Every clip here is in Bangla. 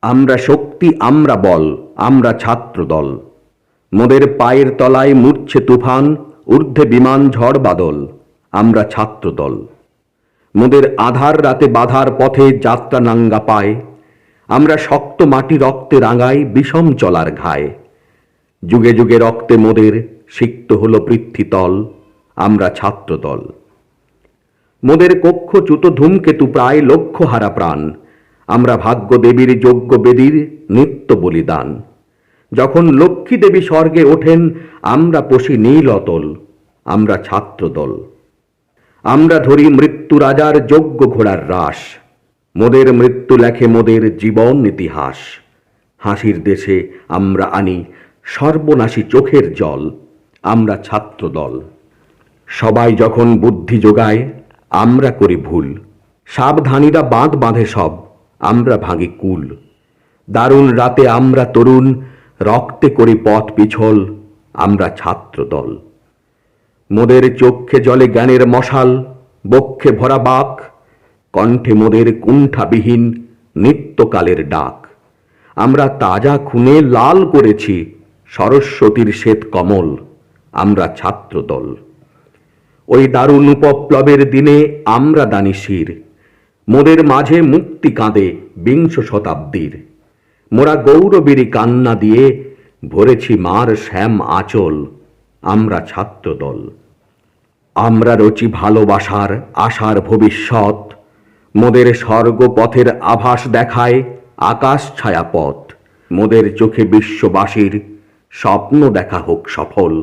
আমরা শক্তি, আমরা বল, আমরা ছাত্রদল। মোদের পায়ের তলায় মুড়ছে তুফান, ঊর্ধ্বে বিমান ঝড় বাদল। আমরা ছাত্রদল। মোদের আধার রাতে বাধার পথে যাত্রা নাঙ্গা পায়। আমরা শক্ত মাটি রক্তে রাঙাই বিষম চলার ঘায়। যুগে যুগে রক্তে মোদের সিক্ত হল পৃথ্বীতল। আমরা ছাত্রদল। মোদের কক্ষচ্যুত ধূমকেতু প্রায় লক্ষ্য হারা প্রাণ। আমরা ভাগ্য দেবীর যজ্ঞ বেদীর নিত্য বলিদান। যখন লক্ষ্মী দেবী স্বর্গে ওঠেন, আমরা পশি নীল অতল। আমরা ছাত্রদল। আমরা ধরি মৃত্যু রাজার যজ্ঞ ঘোড়ার রাস। মোদের মৃত্যু লেখে মোদের জীবন ইতিহাস। হাসির দেশে আমরা আনি সর্বনাশী চোখের জল। আমরা ছাত্রদল। সবাই যখন বুদ্ধি যোগায়, আমরা করি ভুল। সাবধানীরা বাঁধ বাঁধে সব, আমরা ভাঙি কুল। দারুণ রাতে আমরা তরুণ, রক্তে করি পথ পিছল। আমরা ছাত্রদল। মোদের চক্ষে জলে জ্ঞানের মশাল, বক্ষে ভরা বাক। কণ্ঠে মোদের কুণ্ঠাবিহীন নিত্যকালের ডাক। আমরা তাজা খুনে লাল করেছি সরস্বতীর শ্বেত কমল। আমরা ছাত্রদল। ওই দারুণ উপপ্লবের দিনে আমরা দানি শির। মোদের মাঝে মুক্তি কাঁদে বিংশ শতাব্দীর। মোরা গৌরবীরই কান্না দিয়ে ভরেছি মার শ্যাম আঁচল। আমরা ছাত্রদল। আমরা রচি ভালোবাসার আশার ভবিষ্যৎ। মোদের স্বর্গপথের আভাস দেখায় আকাশ ছায়া পথ। মোদের চোখে বিশ্ববাসীর স্বপ্ন দেখা হোক সফল।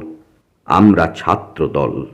আমরা ছাত্রদল।